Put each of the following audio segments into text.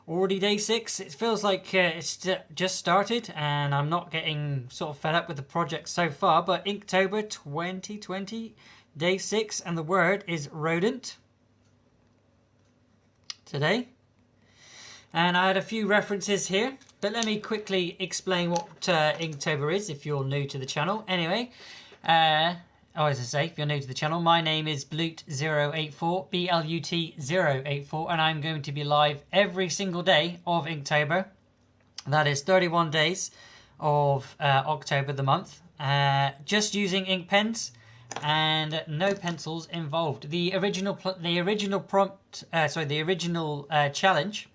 Already day 6. It feels like it's just started, and I'm not getting sort of fed up with the project so far. But Inktober 2020, day 6, and the word is rodent today. And I had a few references here, but let me quickly explain what Inktober is if you're new to the channel. Anyway, as I say, if you're new to the channel, my name is Blut084, BLUT084, and I'm going to be live every single day of Inktober. That is 31 days of October, the month, just using ink pens and no pencils involved. The original challenge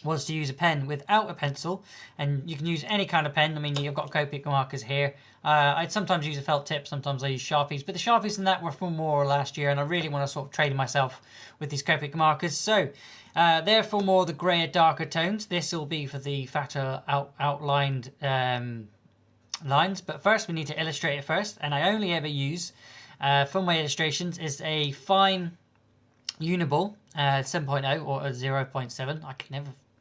was to use a pen without a pencil, and you can use any kind of pen. I mean, you've got Copic markers here. I'd sometimes use a felt tip, sometimes I use Sharpies, but the Sharpies and that were from more last year, and I really want to sort of trade myself with these Copic markers. So they're for more the grayer, darker tones. This will be for the fatter outlined lines, but first we need to illustrate it first, and I only ever use for my illustrations is a fine Uniball 7.0 or a 0.7. I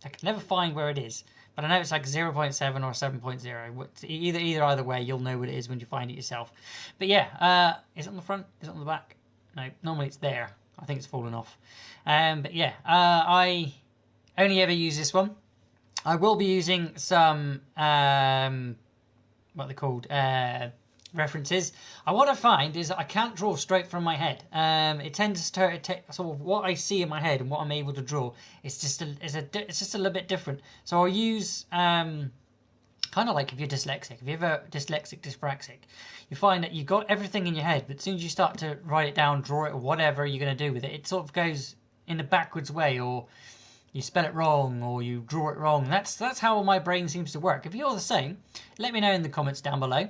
can never find where it is, but I know it's like 0.7 or 7.0. Either way, you'll know what it is when you find it yourself. But yeah, is it on the front? Is it on the back? No, normally it's there. I think it's fallen off. But yeah, I only ever use this one. I will be using some what they're called references. What I find is that I can't draw straight from my head. It tends to sort of what I see in my head and what I'm able to draw. It's just a little bit different. So I'll use kind of like if you're dyslexic. If you're ever dyspraxic, you find that you've got everything in your head, but as soon as you start to write it down, draw it, or whatever you're going to do with it, it sort of goes in a backwards way, or you spell it wrong, or you draw it wrong. That's how my brain seems to work. If you're the same, let me know in the comments down below.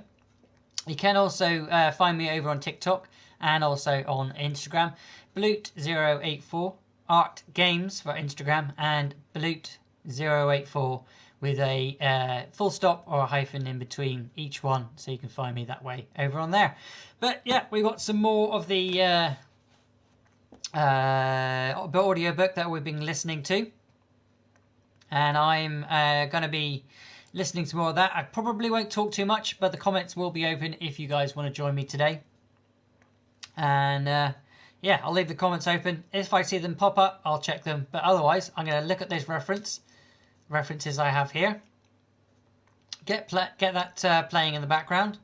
You can also find me over on TikTok and also on Instagram. Blut084 Art Games for Instagram, and Blut084 with a full stop or a hyphen in between each one, so you can find me that way over on there. But yeah, we've got some more of the audio book that we've been listening to, and I'm going to be listening to more of that. I probably won't talk too much, but the comments will be open if you guys want to join me today. And yeah, I'll leave the comments open. If I see them pop up, I'll check them. But otherwise, I'm going to look at those references I have here. Get that playing in the background,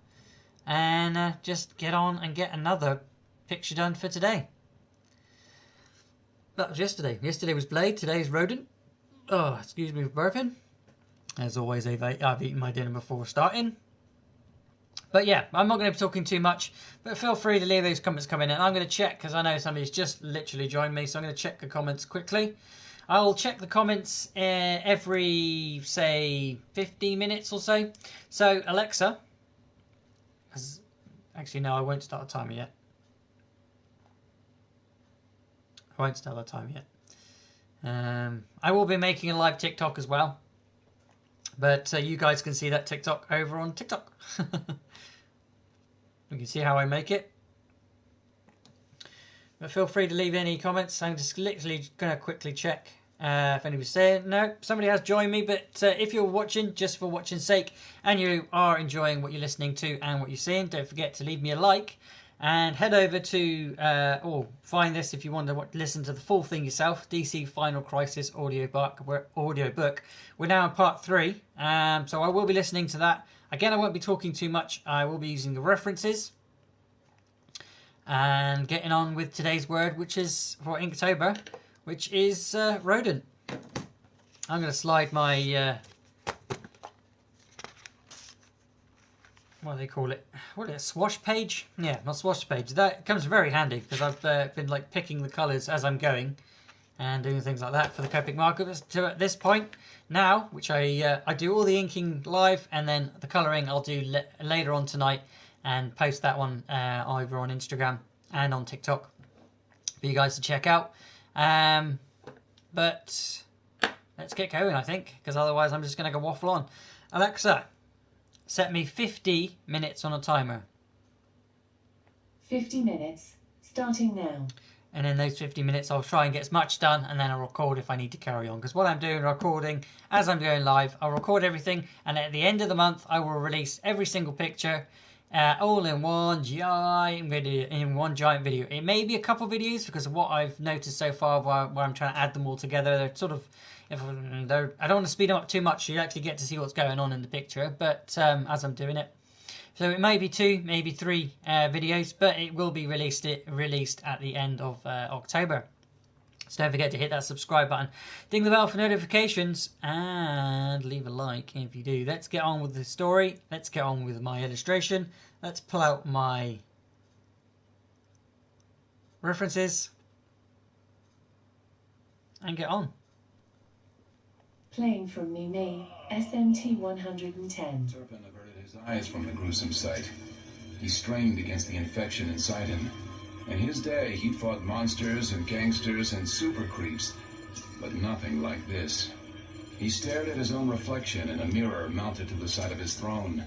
and just get on and get another picture done for today. That was yesterday. Yesterday was Blade. Today's Rodent. Oh, excuse me for burping. As always, I've eaten my dinner before starting. But yeah, I'm not going to be talking too much, but feel free to leave those comments coming in. I'm going to check, because I know somebody's just literally joined me, so I'm going to check the comments quickly. I'll check the comments every, say, 15 minutes or so. So, Alexa, actually, no, I won't start a timer yet. I won't start a timer yet. I will be making a live TikTok as well. But you guys can see that TikTok over on TikTok. You can see how I make it. But feel free to leave any comments. I'm just literally going to quickly check if anybody's saying. No, somebody has joined me. But if you're watching, just for watching's sake, and you are enjoying what you're listening to and what you're seeing, don't forget to leave me a like. And head over to, or find this if you want to listen to the full thing yourself, DC Final Crisis audiobook. We're now in part 3, so I will be listening to that. Again, I won't be talking too much. I will be using the references and getting on with today's word, which is for Inktober, which is rodent. I'm going to slide my... what do they call it? What is it? Swash page? Yeah, my swash page. That comes very handy because I've been like picking the colours as I'm going and doing things like that for the Copic markers. To at this point now, which I do all the inking live, and then the colouring I'll do later on tonight and post that one over on Instagram and on TikTok for you guys to check out. But let's get going, I think, because otherwise I'm just going to go waffle on. Alexa, set me 50 minutes on a timer. 50 minutes, starting now. And in those 50 minutes, I'll try and get as much done, and then I'll record if I need to carry on. Because what I'm doing, recording as I'm going live, I'll record everything, and at the end of the month, I will release every single picture, all in one giant video. It may be a couple videos because of what I've noticed so far, where I'm trying to add them all together. They're sort of, I don't want to speed them up too much, so you actually get to see what's going on in the picture. But as I'm doing it. So it may be 2, maybe 3 videos, but it will be released at the end of October. So don't forget to hit that subscribe button, ding the bell for notifications, and leave a like if you do. Let's get on with the story. Let's get on with my illustration. Let's pull out my references and get on. Playing from Mime, SMT-110. Turpin averted his eyes from the gruesome sight. He strained against the infection inside him. In his day, he'd fought monsters and gangsters and super creeps, but nothing like this. He stared at his own reflection in a mirror mounted to the side of his throne.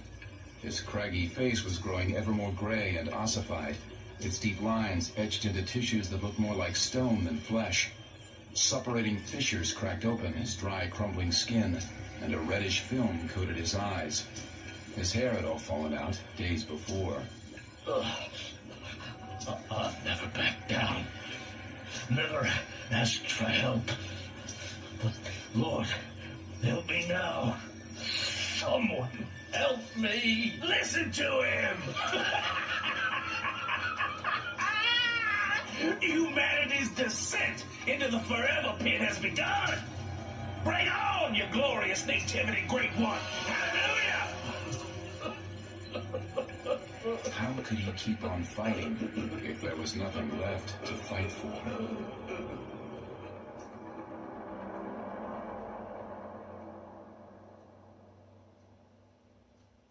His craggy face was growing ever more gray and ossified, its deep lines etched into tissues that looked more like stone than flesh. Suppurating fissures cracked open his dry, crumbling skin, and a reddish film coated his eyes. His hair had all fallen out days before. I'll never back down. Never ask for help. But, Lord, help me now. Someone help me. Listen to him. Humanity's descent into the forever pit has begun. Bring on, you glorious nativity, great one. Hallelujah. How could he keep on fighting if there was nothing left to fight for?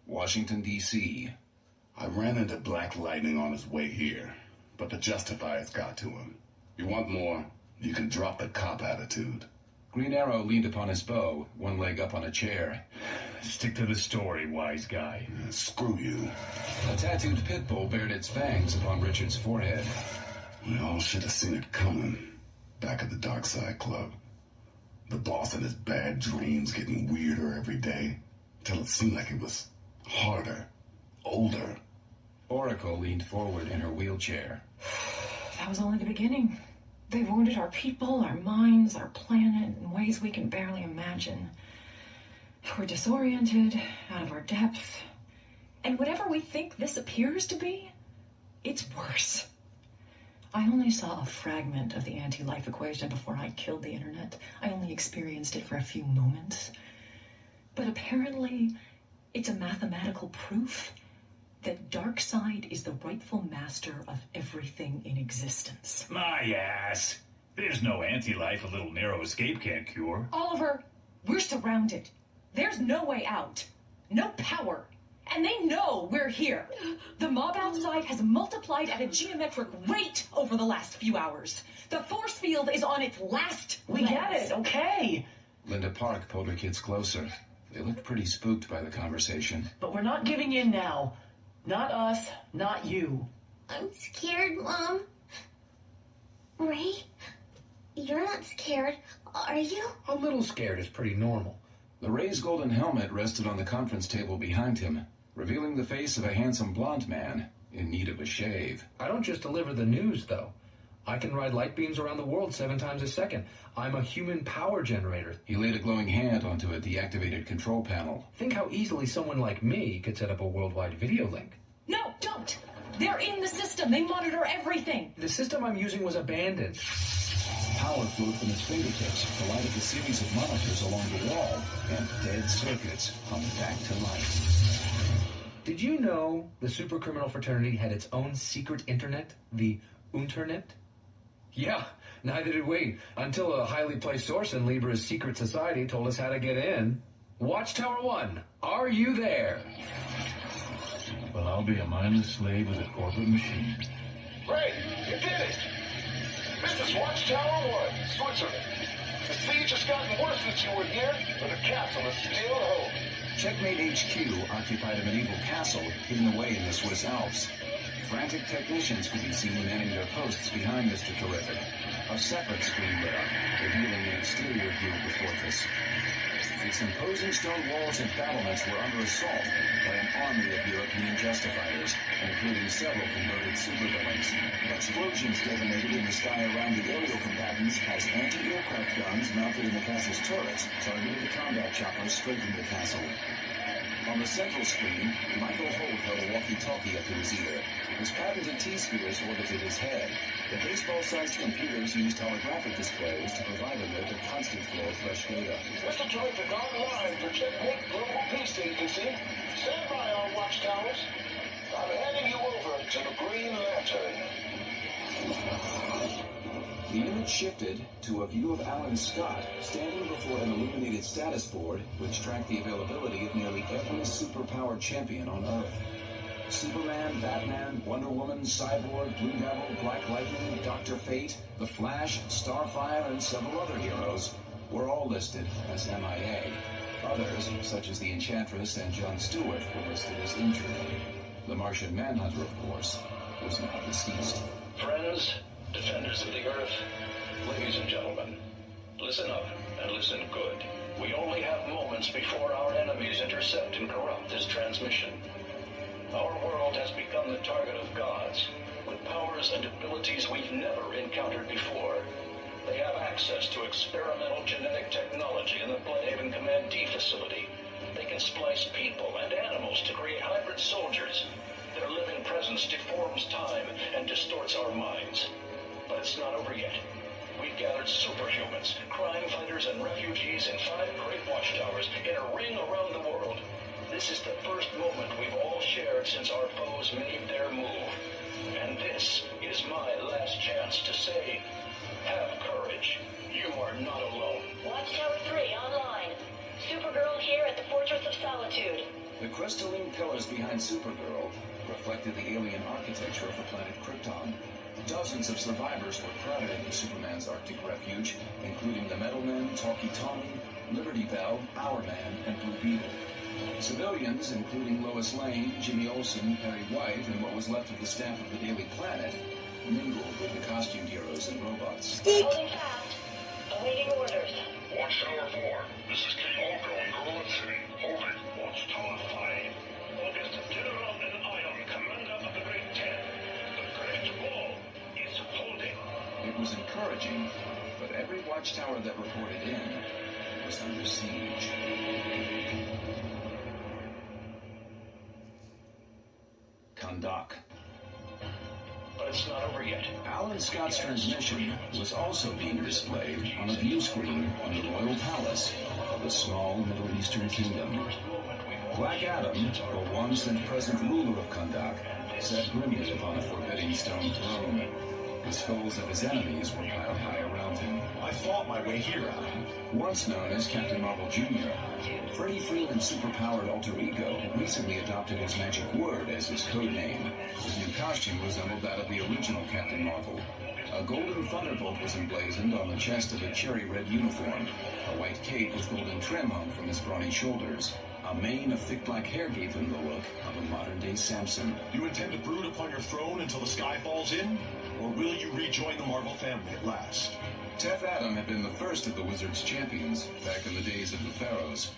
Washington, D.C. I ran into Black Lightning on his way here, but the justifiers got to him. You want more? You can drop the cop attitude. Green Arrow leaned upon his bow, one leg up on a chair. Stick to the story, wise guy. Screw you. A tattooed pit bull bared its fangs upon Richard's forehead. We all should have seen it coming. Back at the Dark Side Club. The boss and his bad dreams getting weirder every day, till it seemed like it was harder, older. Oracle leaned forward in her wheelchair. That was only the beginning. They wounded our people, our minds, our planet in ways we can barely imagine. We're disoriented, out of our depth. And whatever we think this appears to be, it's worse. I only saw a fragment of the anti-life equation before I killed the internet. I only experienced it for a few moments. But apparently, it's a mathematical proof that Darkseid is the rightful master of everything in existence. My ass. There's no anti-life a little narrow escape can't cure. Oliver, we're surrounded. There's no way out. No power. And they know we're here. The mob outside has multiplied at a geometric rate over the last few hours. The force field is on its last We get it, okay. Linda Park pulled her kids closer. They looked pretty spooked by the conversation. But we're not giving in now. Not us, not you. I'm scared, Mom. Ray, you're not scared, are you? A little scared is pretty normal. The Ray's golden helmet rested on the conference table behind him, revealing the face of a handsome blond man in need of a shave. I don't just deliver the news, though. I can ride light beams around the world 7 times a second. I'm a human power generator. He laid a glowing hand onto a deactivated control panel. Think how easily someone like me could set up a worldwide video link. No, don't! They're in the system. They monitor everything. The system I'm using was abandoned. Power flowed from his fingertips to light up a series of monitors along the wall, and dead circuits hung back to life. Did you know the super criminal fraternity had its own secret internet, the Unternet? Yeah, neither did we, until a highly placed source in Libra's secret society told us how to get in. Watchtower 1, are you there? Well, I'll be a mindless slave of the corporate machine. Ray, you did it! This is Watchtower 1, Switzerland. The siege has gotten worse since you were here, but the castle is still home. Checkmate HQ occupied a medieval castle hidden away in the Swiss Alps. Frantic technicians could be seen manning their posts behind Mr. Terrific. A separate screen lit up, revealing an exterior view of the fortress. Its imposing stone walls and battlements were under assault by an army of European justifighters, including several converted supervillains. Explosions detonated in the sky around the aerial combatants as anti-aircraft guns mounted in the castle's turrets targeted the combat choppers straight into the castle. On the central screen, Michael Holt held a walkie-talkie up to his ear. His patented T-spheres orbited his head. The baseball-sized computers used holographic displays to provide him with a constant flow of fresh data. Mr. Terrific online for Checkmate Global Peace Agency. Stand by, all watchtowers. I'm handing you over to the Green Lantern. The image shifted to a view of Alan Scott standing before an illuminated status board which tracked the availability of nearly every superpowered champion on Earth. Superman, Batman, Wonder Woman, Cyborg, Blue Devil, Black Lightning, Dr. Fate, The Flash, Starfire, and several other heroes were all listed as MIA. Others, such as the Enchantress and Jon Stewart, were listed as injured. The Martian Manhunter, of course, was now deceased. Friends, defenders of the Earth, ladies and gentlemen, listen up and listen good. We only have moments before our enemies intercept and corrupt this transmission. Our world has become the target of gods, with powers and abilities we've never encountered before. They have access to experimental genetic technology in the Bloodhaven Command D facility. They can splice people and animals to create hybrid soldiers. Their living presence deforms time and distorts our minds. But it's not over yet. We've gathered superhumans, crime fighters, and refugees in 5 great watchtowers in a ring around the world. This is the first moment we've all shared since our foes made their move. And this is my last chance to say, have courage. You are not alone. Watchtower 3 online. Supergirl here at the Fortress of Solitude. The crystalline pillars behind Supergirl reflected the alien architecture of the planet Krypton. Dozens of survivors were crowded into Superman's Arctic refuge, including the Metalmen, Talkie Tommy, Liberty Bell, Hourman, and Blue Beetle. Civilians, including Lois Lane, Jimmy Olsen, Perry White, and what was left of the staff of the Daily Planet, mingled with the costumed heroes and robots. Holding fast. Awaiting orders. Watchtower 4, this is King Ulko in Gorilla City. Holding. Watchtower 5, August General and Ion, Commander of the Great 10. The Great Wall is holding. It was encouraging, but every watchtower that reported in was under siege. Kahndaq. But it's not over yet. Alan Scott's transmission was also being displayed on a view screen in the royal palace of a small Middle Eastern kingdom. Black Adam, the once and present ruler of Kahndaq, sat grimly upon a forbidding stone throne. The skulls of his enemies were piled high around him. I fought my way here, Adam. Once known as Captain Marvel Jr., Freddie Freeland's superpowered alter ego recently adopted his magic word as his code name. His new costume resembled that of the original Captain Marvel. A golden thunderbolt was emblazoned on the chest of a cherry red uniform. A white cape with golden trim hung from his brawny shoulders. A mane of thick black hair gave him the look of a modern-day Samson. You intend to brood upon your throne until the sky falls in? Or will you rejoin the Marvel family at last? Teth Adam had been the first of the Wizards' champions back in the days of the Pharaohs.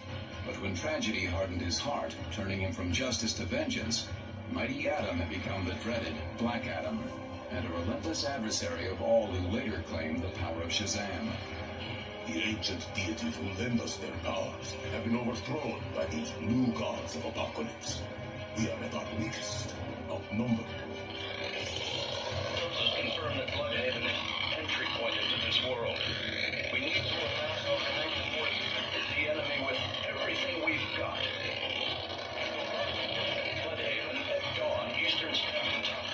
But when tragedy hardened his heart, turning him from justice to vengeance, Mighty Adam had become the dreaded Black Adam, and a relentless adversary of all who later claimed the power of Shazam. The ancient deities who lend us their powers have been overthrown by these new gods of Apocalypse. We are at our weakest, outnumbered. Sources confirm that Bloodhaven is the entry point into this world. We need to amass our united forces to hit the enemy with everything we've got. Bloodhaven at dawn, Eastern Standard Time.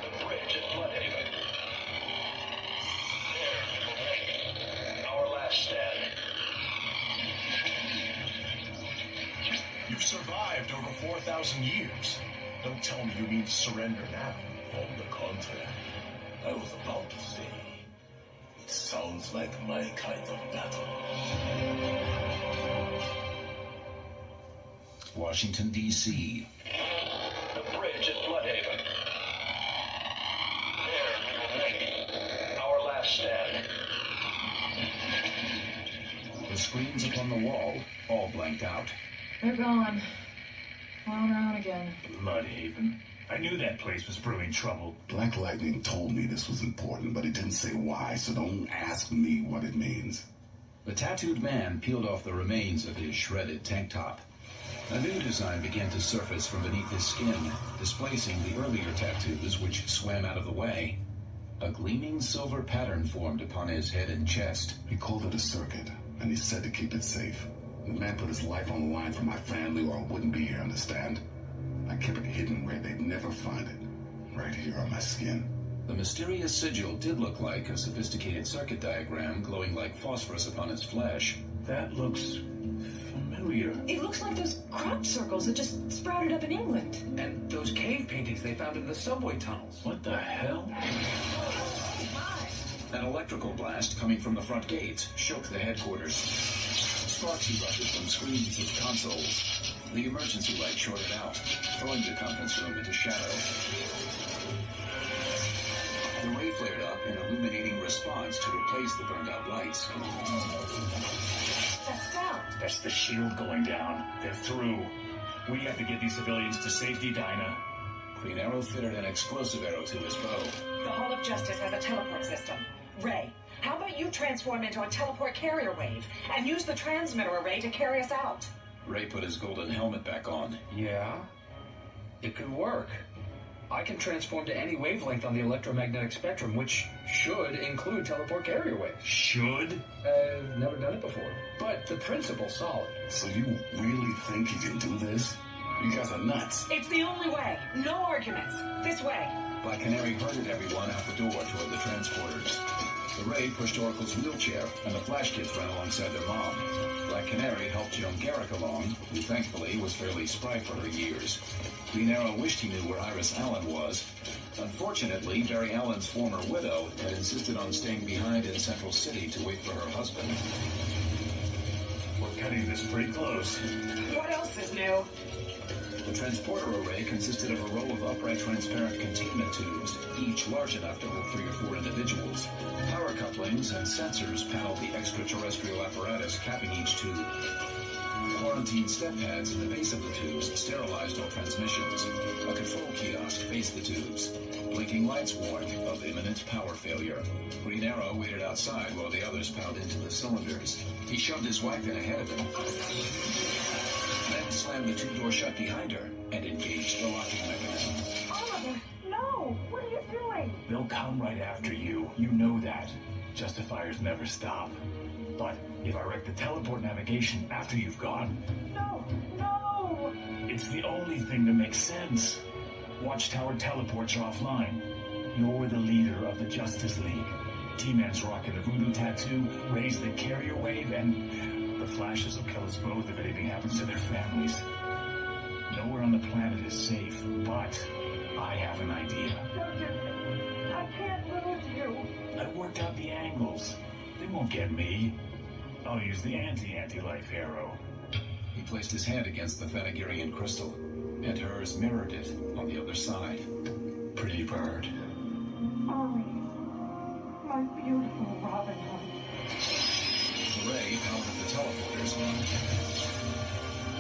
The bridge at Bloodhaven. There, our last stand. You've survived over 4,000 years. Don't tell me you mean to surrender now. On the contrary, I was about to say, it sounds like my kind of battle. Washington, D.C. The bridge at Bloodhaven. The screens upon the wall all blanked out. They're gone. On their own again. Bloodhaven. I knew that place was brewing trouble. Black Lightning told me this was important, but he didn't say why, so don't ask me what it means. The tattooed man peeled off the remains of his shredded tank top. A new design began to surface from beneath his skin, displacing the earlier tattoos which swam out of the way. A gleaming silver pattern formed upon his head and chest. He called it a circuit, and he said to keep it safe. The man put his life on the line for my family, or I wouldn't be here, understand? I kept it hidden where they'd never find it. Right here on my skin. The mysterious sigil did look like a sophisticated circuit diagram glowing like phosphorus upon his flesh. That looks familiar. It looks like those crop circles that just sprouted up in England. And those cave paintings they found in the subway tunnels. What the hell? An electrical blast coming from the front gates shook the headquarters. Sparks erupted from screens of consoles. The emergency light shorted out, throwing the conference room into shadow. The ray flared up in illuminating response to replace the burned-out lights. That sound. That's the shield going down. They're through. We have to get these civilians to safety, Dinah. Green Arrow fitted an explosive arrow to his bow. The Hall of Justice has a teleport system. Ray, how about you transform into a teleport carrier wave and use the transmitter array to carry us out? Ray put his golden helmet back on. Yeah, it could work. I can transform to any wavelength on the electromagnetic spectrum, which should include teleport carrier waves. Should? I've never done it before, but the principle's solid. So you really think you can do this? You guys are nuts. It's the only way. No arguments. This way. Black Canary herded everyone out the door toward the transporters. The ray pushed Oracle's wheelchair, and the Flash kids ran alongside their mom. Black Canary helped young Garrick along, who thankfully was fairly spry for her years. Green Arrow wished he knew where Iris Allen was. Unfortunately, Barry Allen's former widow had insisted on staying behind in Central City to wait for her husband. We're cutting this pretty close. What else is new? The transporter array consisted of a row of upright transparent containment tubes, each large enough to hold 3 or 4 individuals. Power couplings and sensors paneled the extraterrestrial apparatus capping each tube. Quarantine step pads in the base of the tubes sterilized all transmissions. A control kiosk faced the tubes. Blinking lights warned of imminent power failure. Green Arrow waited outside while the others piled into the cylinders. He shoved his wife in ahead of him, then slammed the tube door shut behind her and engaged the locking mechanism. Oliver, no! What are you doing? They'll come right after you. You know that. Justifiers never stop. But if I wreck the teleport navigation after you've gone... No! No! It's the only thing that makes sense. Watchtower teleports are offline. You're the leader of the Justice League. T-Man's rocking the voodoo tattoo, raise the carrier wave, and the Flashes will kill us both if anything happens to their families. Nowhere on the planet is safe, but I have an idea. I can't lose you. I worked out the angles. They won't get me. I'll use the anti-life arrow. He placed his hand against the Thanagarian crystal, and hers mirrored it on the other side. Pretty bird. Ollie, my beautiful Robin Hood. The ray powered the teleporters.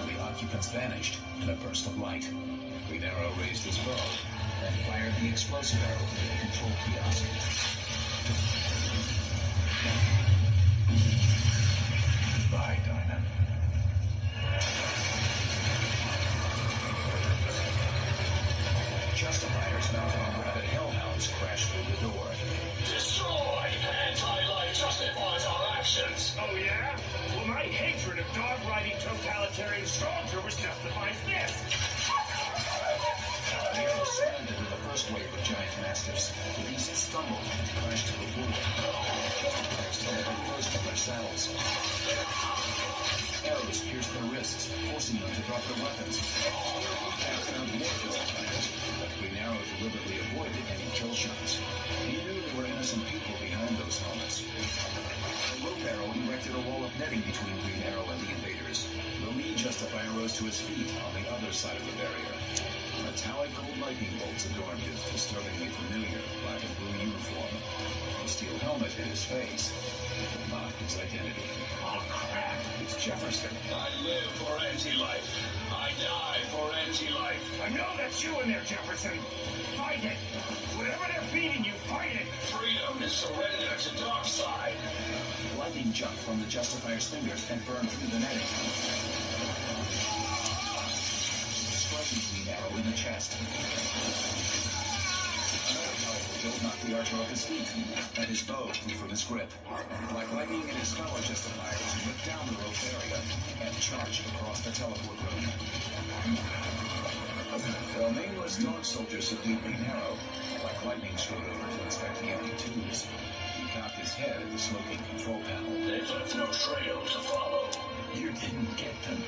The occupants vanished in a burst of light. Green Arrow raised his bow and fired the explosive arrow into the control kiosk. Goodbye, Dinah. Justifiers mounted on rabid hellhounds crashed through the door. Destroy! Anti-life justifies our actions! Oh, yeah? Well, my hatred of dog-riding totalitarian stormtroopers justifies this! The arrow slammed into the first wave of giant mastiffs. The beasts stumbled and crashed to the floor. Justifiers tumbled first from their saddles. Arrows pierced their wrists, forcing them to drop their weapons. Jack found more Justifiers, but Green Arrow deliberately avoided any kill shots. He knew there were innocent people behind those helmets. The rope arrow erected a wall of netting between Green Arrow and the invaders. The lead Justifier rose to his feet on the other side of the barrier. Metallic gold lightning bolts adorned his disturbingly familiar black and blue uniform. The steel helmet hid his face, but not his identity. Oh, crap. Jefferson. I live for anti-life. I die for anti-life. I know that's you in there, Jefferson. Fight it. Whatever they're feeding you, fight it. Freedom is surrender to Darkseid. Lightning jumped from the Justifier's fingers and burned through the netting. Striking Green Arrow in the chest. Another powerful jolt knocked the archer off his feet, and his bow flew from his grip. Like lightning and his fellow Justifiers, he ripped down the rope area and charged across the teleport room. The nameless dog soldier subdued Green Arrow. Like lightning strode over to inspect the empty tubes. He cocked his head at the smoking control panel. They've left no trail to follow. You didn't get them.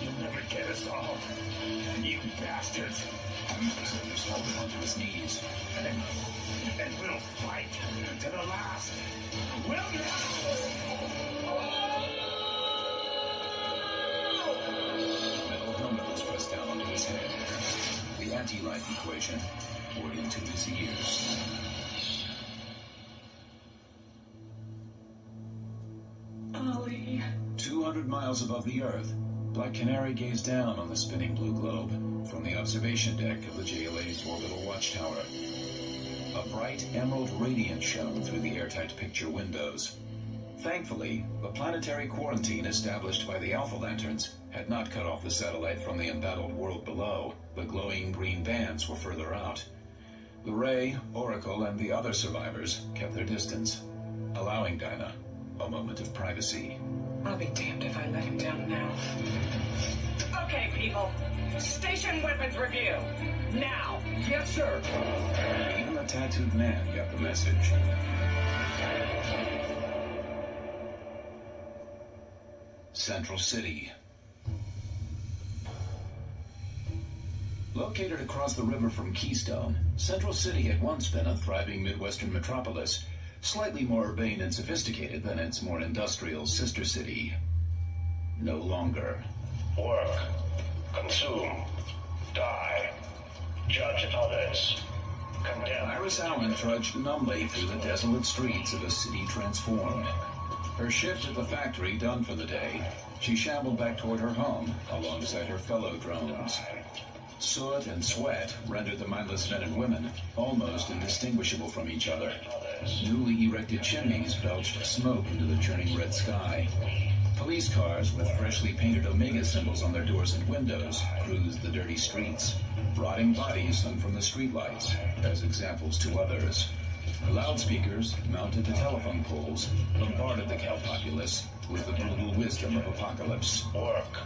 You'll never get us all. You bastards. Soldiers folded onto his knees. And we'll fight to the last. We'll never... A metal helmet was pressed down onto his head. The anti-life equation poured into his ears. Ollie. 200 miles above the Earth, Black Canary gazed down on the spinning blue globe from the observation deck of the JLA's orbital watchtower. A bright emerald radiance shone through the airtight picture windows. Thankfully, the planetary quarantine established by the Alpha Lanterns had not cut off the satellite from the embattled world below. The glowing green bands were further out. The Ray, Oracle, and the other survivors kept their distance, allowing Dinah a moment of privacy. I'll be damned if I let him down now. Okay, people. Station weapons review. Now. Yes, sir. Even the tattooed man got the message. Central City. Located across the river from Keystone, Central City had once been a thriving Midwestern metropolis, slightly more urbane and sophisticated than its more industrial sister city. No longer. Work. Consume. Die. Judge others. Condemn. Iris Allen trudged numbly through the desolate streets of a city transformed. Her shift at the factory done for the day, she shambled back toward her home alongside her fellow drones. Soot and sweat rendered the mindless men and women almost indistinguishable from each other. Newly erected chimneys belched smoke into the churning red sky. Police cars with freshly painted Omega symbols on their doors and windows cruised the dirty streets. Rotting bodies hung from the streetlights as examples to others. Loudspeakers, mounted to telephone poles, bombarded the cow populace with the brutal wisdom of apocalypse. Work.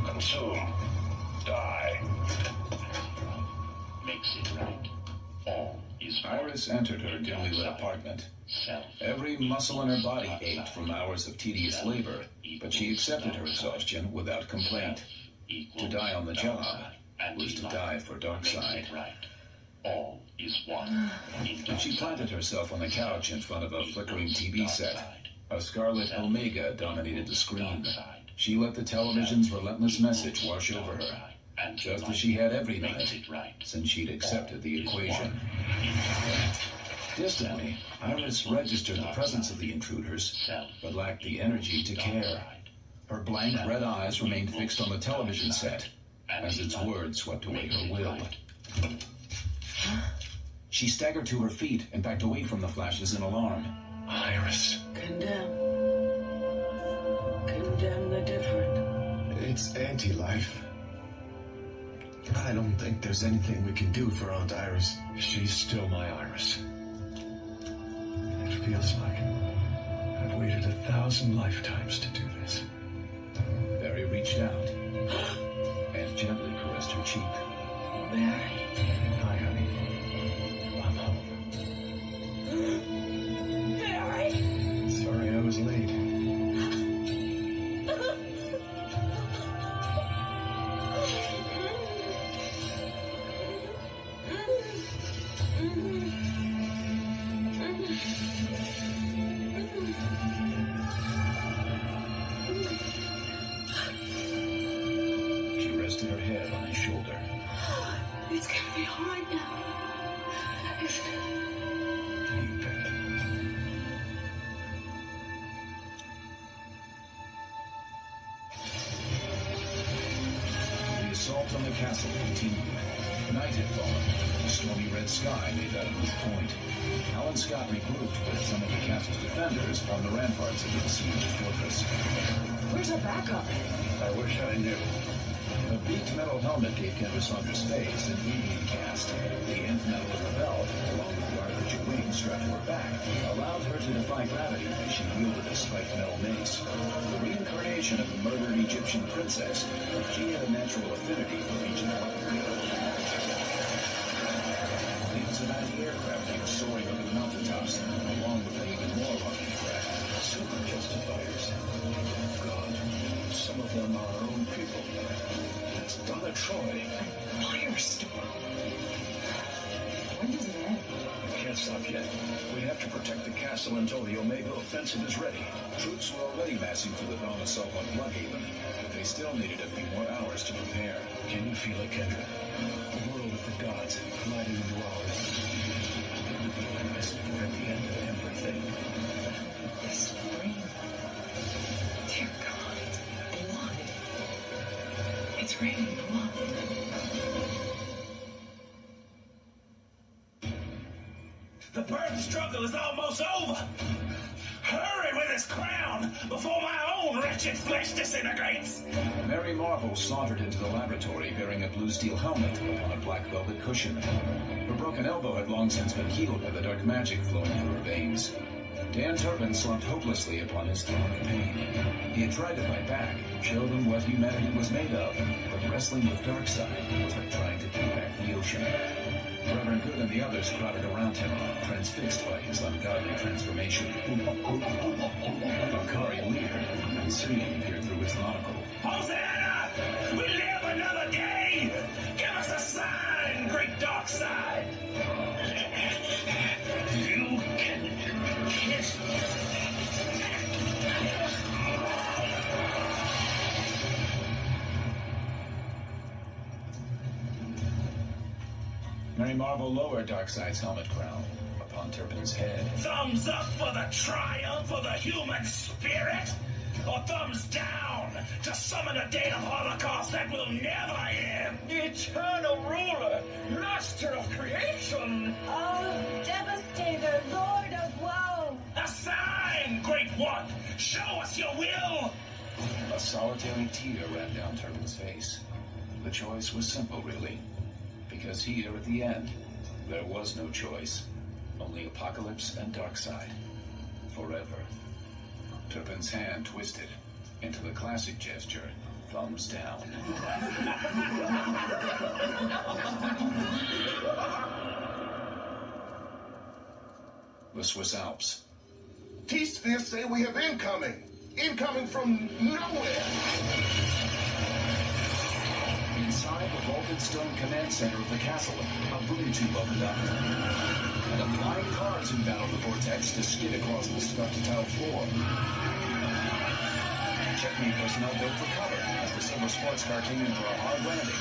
Consume. Die. Makes it right. All is Iris entered her dimly lit apartment. Every muscle in her body ached from hours of tedious labor, but she accepted her exhaustion without complaint. To die on the job was to die for Darkseid. All is one. She planted herself on the couch in front of a flickering TV set. A scarlet Omega dominated the screen. She let the television's relentless message wash over her, just as she had every night since she'd accepted the equation. Distantly, Iris registered the presence of the intruders, but lacked the energy to care. Her blank red eyes remained fixed on the television set as its words swept away her will. She staggered to her feet and backed away from the flashes in alarm. Iris. Condemn. Condemn the different. It's anti-life. I don't think there's anything we can do for Aunt Iris. She's still my Iris. It feels like I've waited 1,000 lifetimes to do this. Barry reached out and gently caressed her cheek. Barry. Hi, honey. I'm home. Barry. Sorry I was late. She rested her head on his shoulder. It's gonna be hard now. assault on the castle continued. Night had fallen. The stormy red sky made that a moot point. Alan Scott regrouped with some of the castle's defenders on the ramparts of the besieged fortress. Where's our backup? I wish I knew. A beaked metal helmet gave Kendra Saunders' face an alien cast. The nth metal of her belt, along with the artificial wings strapped to her back, allowed her to defy gravity as she wielded a spiked metal mace. The reincarnation of the murdered Egyptian princess, she had a natural affinity for ancient weaponry. Planes of anti-aircraft came soaring over the mountaintops, along with an even more alarming threat, super justifiers. God, some of them are our own people. It's Donna Troy. Firestorm. When does it end? We can't stop yet. We have to protect the castle until the Omega offensive is ready. Troops were already massing for the dawn assault on Bloodhaven, but they still needed a few more hours to prepare. Can you feel it, Kendra? The world of the gods colliding into ours. As if we're at the end of everything. The spring. Dear God. Blood. It's raining blood. The birth struggle is almost over. Hurry with his crown before my own wretched flesh disintegrates. Mary Marvel sauntered into the laboratory bearing a blue steel helmet upon a black velvet cushion. Her broken elbow had long since been healed by the dark magic flowing through her veins. Dan Turpin slumped hopelessly upon his throne of pain. He had tried to fight back, show them what humanity was made of, but wrestling with Darkseid was like trying to take back the ocean. Reverend Good and the others crowded around him, transfixed by his ungodly transformation. Akari leered, and singing peered through his monocle. Hosanna! We live another day! Give us a sign, great Darkseid! You can kiss. Mary Marvel lowered Darkseid's helmet crown upon Turpin's head. Thumbs up for the triumph of the human spirit? Or thumbs down to summon a day of Holocaust that will never end? Eternal ruler, master of creation. Oh, devastator, lord of woe. A sign, great one! Show us your will! A solitary tear ran down Turpin's face. The choice was simple, really. Because here at the end, there was no choice. Only Apocalypse and Darkseid. Forever. Turpin's hand twisted into the classic gesture, thumbs down. The Swiss Alps. T-Sphere say we have incoming. Incoming from nowhere. Inside the vaulted stone command center of the castle, a boom tube opened up. And a flying car zoomed out of the vortex to skid across the scarf-tiled floor. Checkmate personnel built for cover as the silver sports car came in for a hard landing.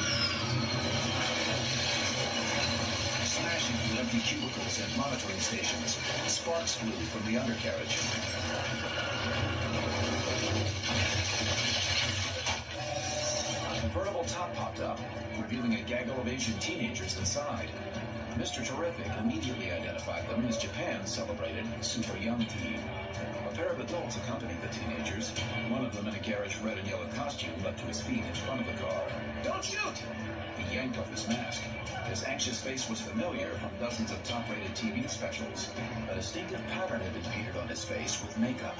Smashing through empty cubicles and monitoring stations, sparks flew from the undercarriage. A convertible top popped up, revealing a gaggle of Asian teenagers inside. Mr. Terrific immediately identified them as Japan's celebrated Super Young Team. A pair of adults accompanied the teenagers. One of them in a garish red and yellow costume leapt to his feet in front of the car. "Don't shoot!" He yanked off his mask. His anxious face was familiar from dozens of top-rated TV specials. A distinctive pattern had been painted on his face with makeup.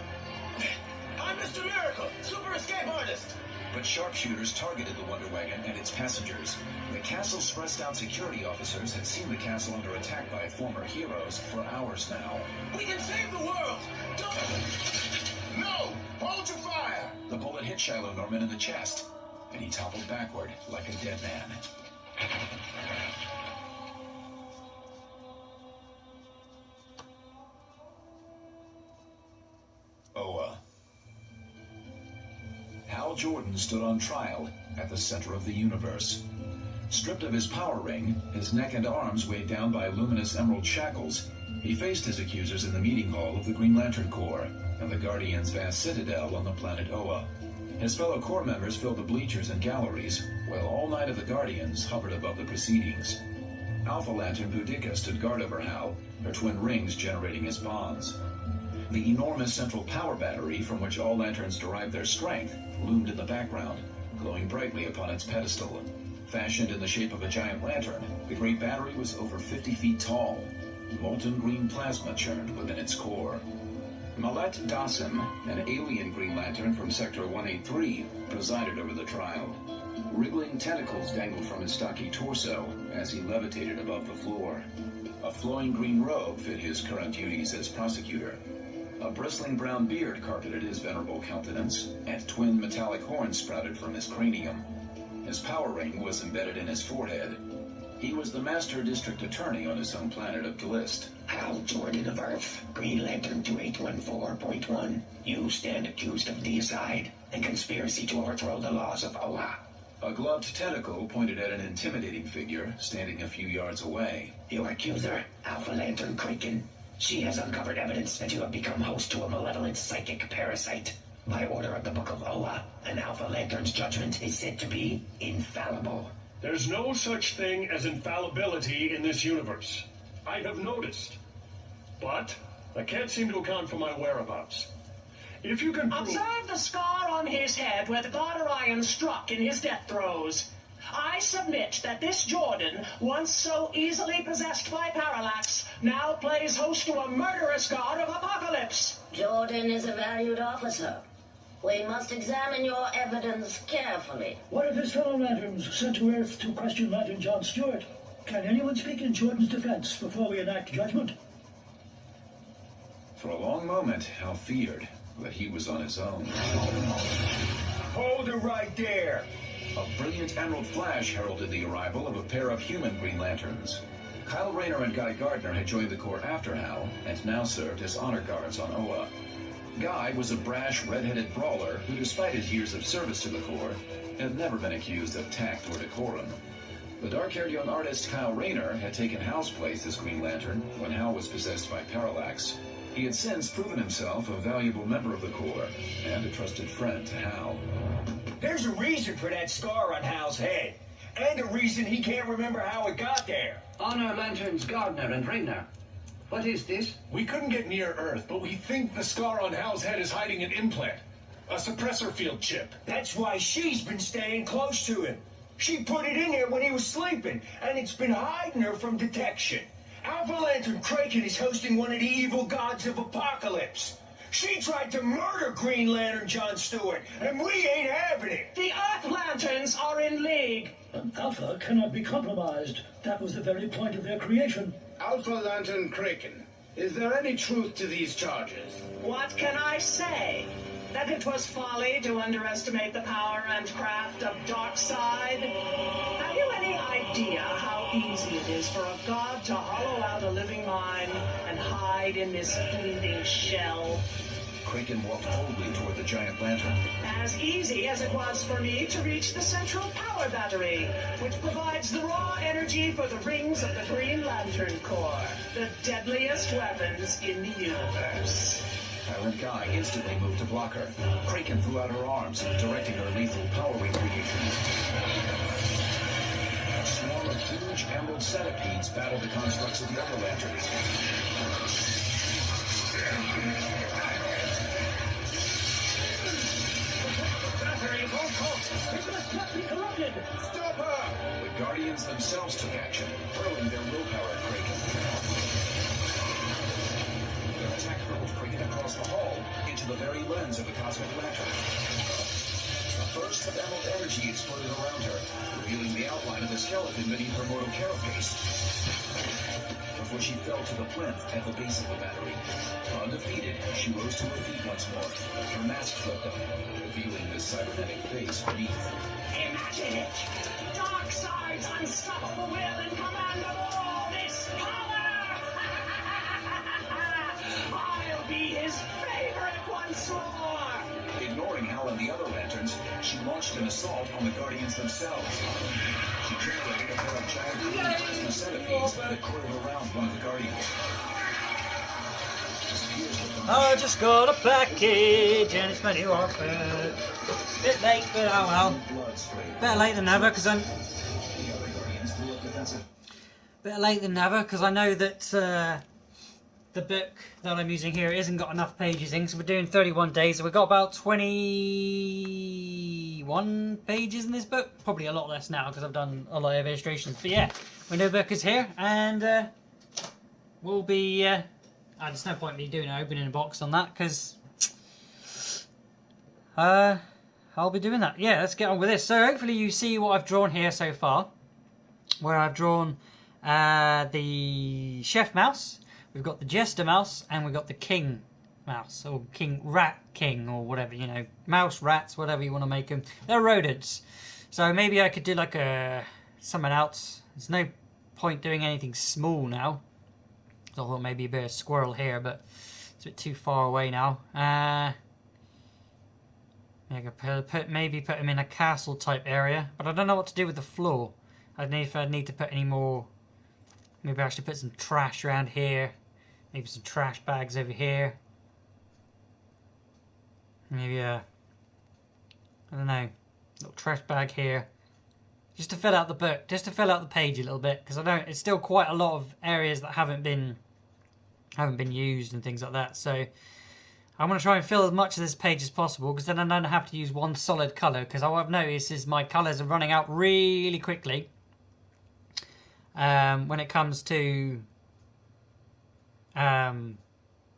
I'm Mr. Miracle, super escape artist. But sharpshooters targeted the Wonder Wagon and its passengers. The castle's stressed-out security officers had seen the castle under attack by former heroes for hours now. We can save the world! Don't... No! Hold your fire! The bullet hit Shiloh Norman in the chest, and he toppled backward like a dead man. Hal Jordan stood on trial at the center of the universe. Stripped of his power ring, his neck and arms weighed down by luminous emerald shackles, he faced his accusers in the meeting hall of the Green Lantern Corps. and the Guardian's vast citadel on the planet Oa. His fellow Corps members filled the bleachers and galleries, while all 9 of the Guardians hovered above the proceedings. Alpha Lantern Boudica stood guard over Hal, her twin rings generating his bonds. The enormous central power battery from which all lanterns derive their strength loomed in the background, glowing brightly upon its pedestal. Fashioned in the shape of a giant lantern, the great battery was over 50 feet tall. Molten green plasma churned within its core. Malet Dasim, an alien Green Lantern from Sector 183, presided over the trial. Wriggling tentacles dangled from his stocky torso as he levitated above the floor. A flowing green robe fit his current duties as prosecutor. A bristling brown beard carpeted his venerable countenance, and twin metallic horns sprouted from his cranium. His power ring was embedded in his forehead. He was the master district attorney on his home planet of Glist. Hal Jordan of Earth, Green Lantern 2814.1. You stand accused of deicide and conspiracy to overthrow the laws of Oa. A gloved tentacle pointed at an intimidating figure standing a few yards away. Your accuser, Alpha Lantern Kraken. She has uncovered evidence that you have become host to a malevolent psychic parasite. By order of the Book of Oa, an Alpha Lantern's judgment is said to be infallible. There's no such thing as infallibility in this universe. I have noticed. But I can't seem to account for my whereabouts. If you can prove... Observe the scar on his head where the God Orion struck in his death throes. I submit that this Jordan, once so easily possessed by Parallax, now plays host to a murderous god of Apocalypse. Jordan is a valued officer. We must examine your evidence carefully. One of his fellow Lanterns sent to Earth to question Lantern John Stewart. Can anyone speak in Jordan's defense before we enact judgment? For a long moment, Hal feared that he was on his own. Hold it right there! A brilliant emerald flash heralded the arrival of a pair of human Green Lanterns. Kyle Rayner and Guy Gardner had joined the Corps after Hal, and now served as honor guards on Oa. Guy was a brash, red-headed brawler who, despite his years of service to the Corps, had never been accused of tact or decorum. The dark-haired young artist Kyle Rayner had taken Hal's place as Green Lantern when Hal was possessed by Parallax. He had since proven himself a valuable member of the Corps and a trusted friend to Hal. There's a reason for that scar on Hal's head, and a reason he can't remember how it got there. Honor Lanterns Gardner and Rayner. What is this? We couldn't get near Earth, but we think the scar on Hal's head is hiding an implant. A suppressor field chip. That's why she's been staying close to him. She put it in there when he was sleeping, and it's been hiding her from detection. Alpha Lantern Kraken is hosting one of the evil gods of Apocalypse. She tried to murder Green Lantern John Stewart, and we ain't having it. The Earth Lanterns are in league. Alpha cannot be compromised. That was the very point of their creation. Alpha Lantern Kraken, is there any truth to these charges? What can I say? That it was folly to underestimate the power and craft of Darkseid? Have you any idea how easy it is for a god to hollow out a living mind and hide in this fleeting shell? Kraken walked boldly toward the giant lantern. As easy as it was for me to reach the central power battery, which provides the raw energy for the rings of the Green Lantern Corps, the deadliest weapons in the universe. Silent Guy instantly moved to block her. Kraken threw out her arms, directing her lethal power ring creations. A swarm of huge emerald centipedes battled the constructs of the other lanterns. Stop her! The Guardians themselves took action, hurling their willpower at Kraken. Their attack hurled Kraken across the hall into the very lens of the cosmic lantern. A burst of emerald energy exploded around her, revealing the outline of the skeleton beneath her mortal carapace. Before she fell to the plinth at the base of the battery. Undefeated, she rose to her feet once more. Her mask flipped up, revealing the cybernetic face beneath. Imagine it! Darkseid's unstoppable will in command of all this power! I'll be his favorite once more! Ignoring Hal and the other lanterns, she launched an assault on the Guardians themselves. She generated a pair of giant green plasma centipedes that coiled around one of the Guardians. His fears looked I just got a package and it's money offer. Bit late, but oh well. Better late than never, because I'm... Better late than never, because I know that the book that I'm using here isn't got enough pages in, so we're doing 31 days, so we've got about 21 pages in this book. Probably a lot less now, because I've done a lot of illustrations. But yeah, window book is here, and we'll be... there's no point in me doing opening a box on that, because I'll be doing that. Yeah, let's get on with this. So hopefully you see what I've drawn here so far, where I've drawn the chef mouse, we've got the jester mouse, and we've got the king mouse, or king rat king, or whatever, you know, mouse, rats, whatever you want to make them. They're rodents. So maybe I could do like something else. There's no point doing anything small now. So I thought maybe a bit of squirrel here, but it's a bit too far away now. I could maybe put him in a castle type area, but I don't know what to do with the floor. If I need to put any more, maybe I should put some trash around here, maybe some trash bags over here, maybe I don't know, little trash bag here, just to fill out the book, just to fill out the page a little bit, because I know it's still quite a lot of areas that haven't been used and things like that. So I'm going to try and fill as much of this page as possible, because then I don't have to use one solid colour, because what I've noticed is my colours are running out really quickly when it comes to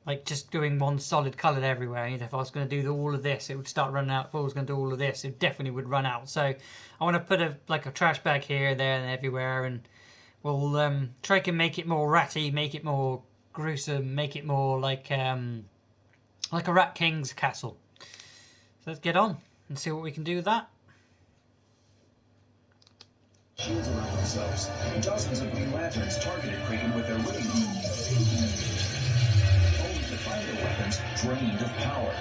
like just doing one solid colour everywhere. You know, if I was going to do all of this, it would start running out. If I was going to do all of this, it definitely would run out. So I want to put a trash bag here, there, and everywhere, and we'll try and make it more ratty, make it more gruesome, make it more like a Rat King's castle. So let's get on and see what we can do with that. Shields around themselves. Dozens of Green Lanterns targeted Kraken with their rings, only to find their weapons drained of power.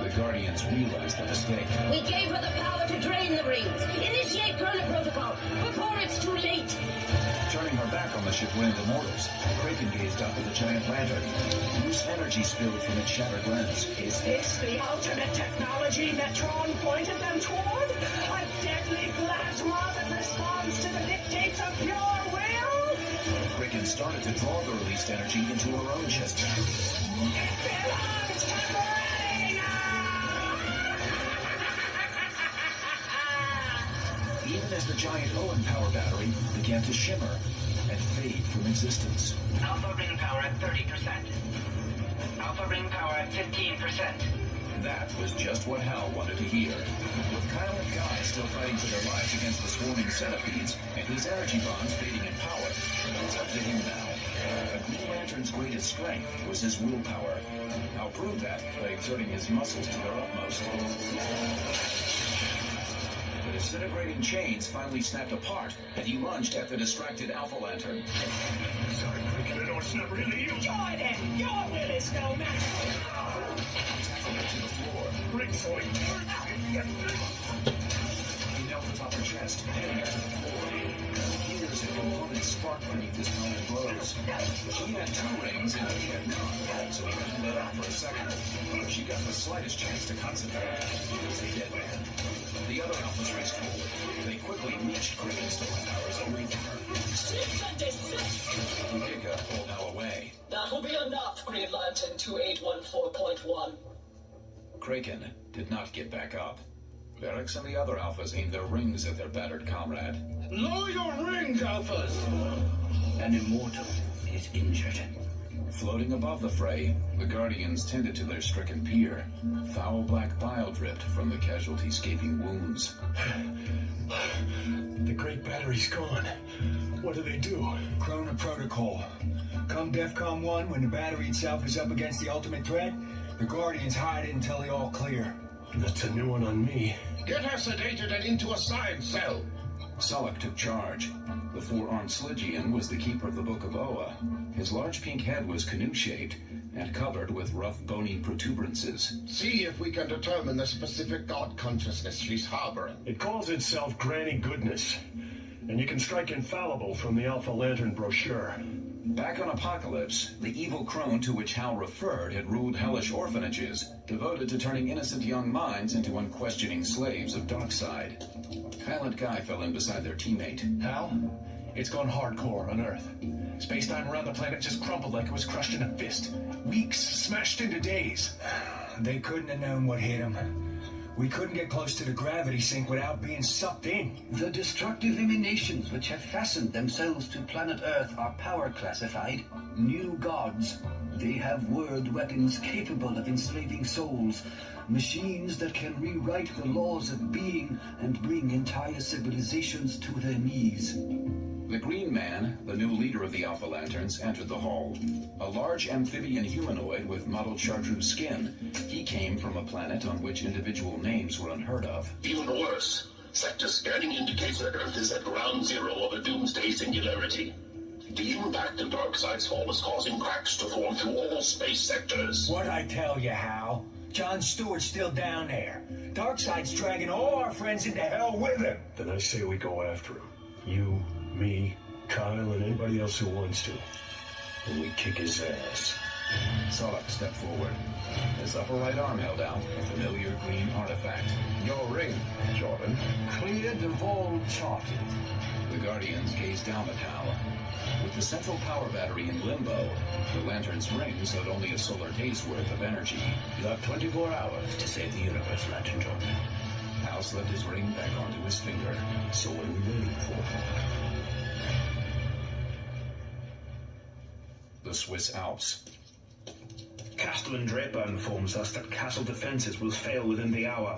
The Guardians realized the mistake. We gave her the power to drain the rings. Initiate Chrono Protocol before it's too late. Turning her back on the ship-wind immortals, Kraken gazed up at the giant lantern. Loose energy spilled from its shattered lens. Is this the ultimate technology Metron pointed them toward? A deadly plasma that responds to the dictates of pure will? Kraken started to draw the released energy into her own chest. It belongs to Brain! Even as the giant Owen power battery began to shimmer and fade from existence. Alpha ring power at 30%. Alpha ring power at 15%. That was just what Hal wanted to hear. With Kyle and Guy still fighting for their lives against the swarming centipedes, and his energy bonds fading in power, it's up to him now. A Green Lantern's greatest strength was his willpower. Hal proved that by exerting his muscles to their utmost. The disintegrating chains finally snapped apart, and he lunged at the distracted Alpha Lantern. Sorry, Kraken, I know it's not really you. Jordan, your will is no match. Tackled her to the floor. Ring swing. He knelt atop her chest, hitting her to the floor. Years of components sparked beneath his pounding blows. She had 2 rings and he had none, so he couldn't let up for a second. If she got the slightest chance to concentrate, he was a dead man. The other Alphas raced forward. They quickly reached Kraken's stolen powers away from her. Cease and desist! Omega pulled Hal away. That will be enough, Green Lantern 2814.1. Kraken did not get back up. Varix and the other Alphas aimed their rings at their battered comrade. Lower your rings, Alphas! An immortal is injured. Floating above the fray, the Guardians tended to their stricken peer. Foul black bile dripped from the casualty's gaping wounds. The great battery's gone. What do they do? Chrono Protocol. Come DEFCON 1, when the battery itself is up against the ultimate threat, the Guardians hide it until they all clear. That's a new one on me. Get her sedated and into a science cell. Sulek took charge. The 4-armed Sligian was the keeper of the Book of Oa. His large pink head was canoe-shaped and covered with rough bony protuberances. See if we can determine the specific god consciousness she's harboring. It calls itself Granny Goodness, and you can strike infallible from the Alpha Lantern brochure. Back on Apocalypse, the evil crone to which Hal referred had ruled hellish orphanages, devoted to turning innocent young minds into unquestioning slaves of Darkseid. Kyle and Guy fell in beside their teammate. Hal, it's gone hardcore on Earth. Space-time around the planet just crumpled like it was crushed in a fist. Weeks smashed into days. They couldn't have known what hit them. We couldn't get close to the gravity sink without being sucked in. The destructive emanations which have fastened themselves to planet Earth are power classified new gods. They have word weapons capable of enslaving souls, machines that can rewrite the laws of being and bring entire civilizations to their knees. The Green Man, the new leader of the Alpha Lanterns, entered the hall. A large amphibian humanoid with mottled chartreuse skin. He came from a planet on which individual names were unheard of. Even worse, sector scanning indicates that Earth is at ground zero of a doomsday singularity. The impact of Darkseid's fall is causing cracks to form through all space sectors. What'd I tell you, Hal? John Stewart's still down there. Darkseid's dragging all our friends into hell with him. Then I say we go after him. You, me, Kyle, and anybody else who wants to. And we kick his ass. Solak stepped forward. His upper right arm held out a familiar green artifact. Your ring, Jordan. Cleared of all charges. The Guardians gazed down at Hal. With the central power battery in limbo, the Lantern's rings had only a solar day's worth of energy. You have 24 hours to save the universe, Lantern Jordan. Hal slipped his ring back onto his finger. So what are we waiting for? The Swiss Alps. Castellan Draper informs us that castle defenses will fail within the hour,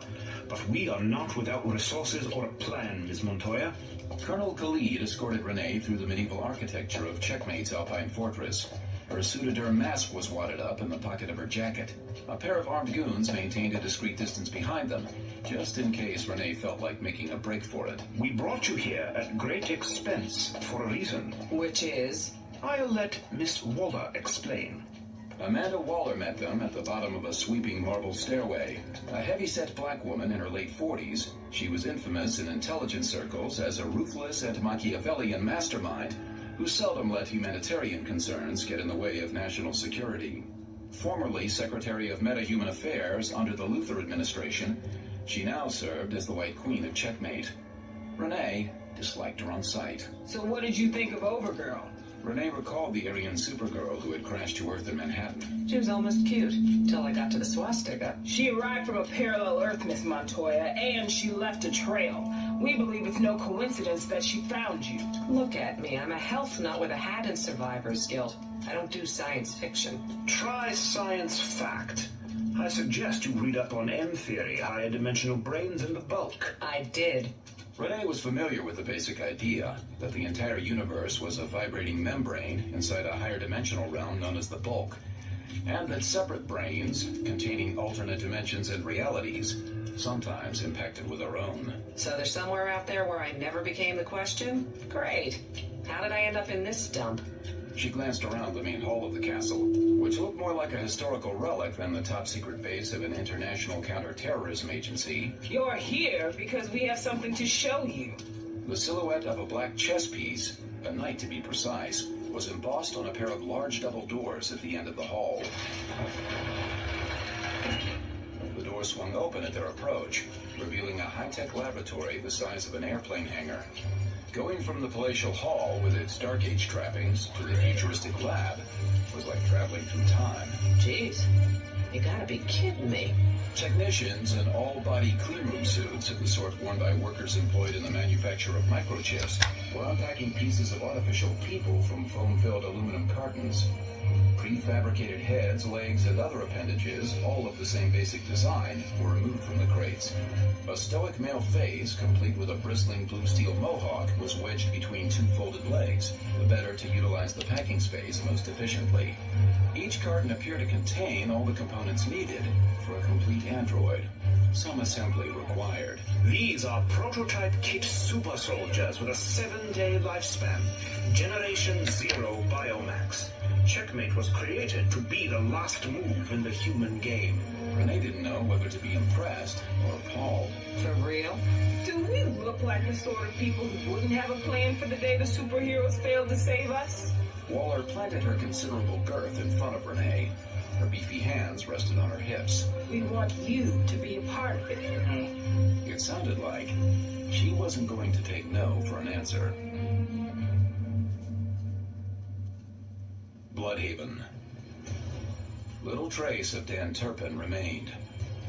but we are not without resources or a plan, Ms. Montoya. Colonel Khalid escorted Renee through the medieval architecture of Checkmate's Alpine fortress. Her pseudoderm mask was wadded up in the pocket of her jacket. A pair of armed goons maintained a discreet distance behind them, just in case Renee felt like making a break for it. We brought you here at great expense for a reason. Which is? I'll let Miss Waller explain. Amanda Waller met them at the bottom of a sweeping marble stairway. A heavy-set black woman in her late 40s, she was infamous in intelligence circles as a ruthless and Machiavellian mastermind who seldom let humanitarian concerns get in the way of national security. Formerly Secretary of Metahuman Affairs under the Luther administration, she now served as the White Queen of Checkmate. Renee disliked her on sight. So what did you think of Overgirl? Renee recalled the Aryan Supergirl who had crashed to Earth in Manhattan. She was almost cute, till I got to the swastika. She arrived from a parallel Earth, Miss Montoya, and she left a trail. We believe it's no coincidence that she found you. Look at me. I'm a health nut with a hat in Survivor's Guild. I don't do science fiction. Try science fact. I suggest you read up on M-theory, higher dimensional brains in the bulk. I did. Renee was familiar with the basic idea that the entire universe was a vibrating membrane inside a higher dimensional realm known as the bulk, and that separate brains, containing alternate dimensions and realities, sometimes impacted with our own. So there's somewhere out there where I never became the question? Great. How did I end up in this dump? She glanced around the main hall of the castle, which looked more like a historical relic than the top-secret base of an international counter-terrorism agency. You're here because we have something to show you. The silhouette of a black chess piece, a knight to be precise, was embossed on a pair of large double doors at the end of the hall. The doors swung open at their approach, revealing a high-tech laboratory the size of an airplane hangar. Going from the palatial hall with its Dark Age trappings to the futuristic lab was like traveling through time. Jeez, you gotta be kidding me. Technicians in all-body cleanroom suits of the sort worn by workers employed in the manufacture of microchips were unpacking pieces of artificial people from foam-filled aluminum cartons. Prefabricated heads, legs, and other appendages, all of the same basic design, were removed from the crates. A stoic male face, complete with a bristling blue steel mohawk, was wedged between two folded legs, the better to utilize the packing space most efficiently. Each carton appeared to contain all the components needed for a complete android. Some assembly required. These are prototype kit super soldiers with a 7-day lifespan. Generation 0 Biomax. Checkmate was created to be the last move in the human game. Renee didn't know whether to be impressed or appalled. For real? Do we look like the sort of people who wouldn't have a plan for the day the superheroes failed to save us? Waller planted her considerable girth in front of Renee. Her beefy hands rested on her hips. We want you to be a part of it, Renee. It sounded like she wasn't going to take no for an answer. Bloodhaven. Little trace of Dan Turpin remained.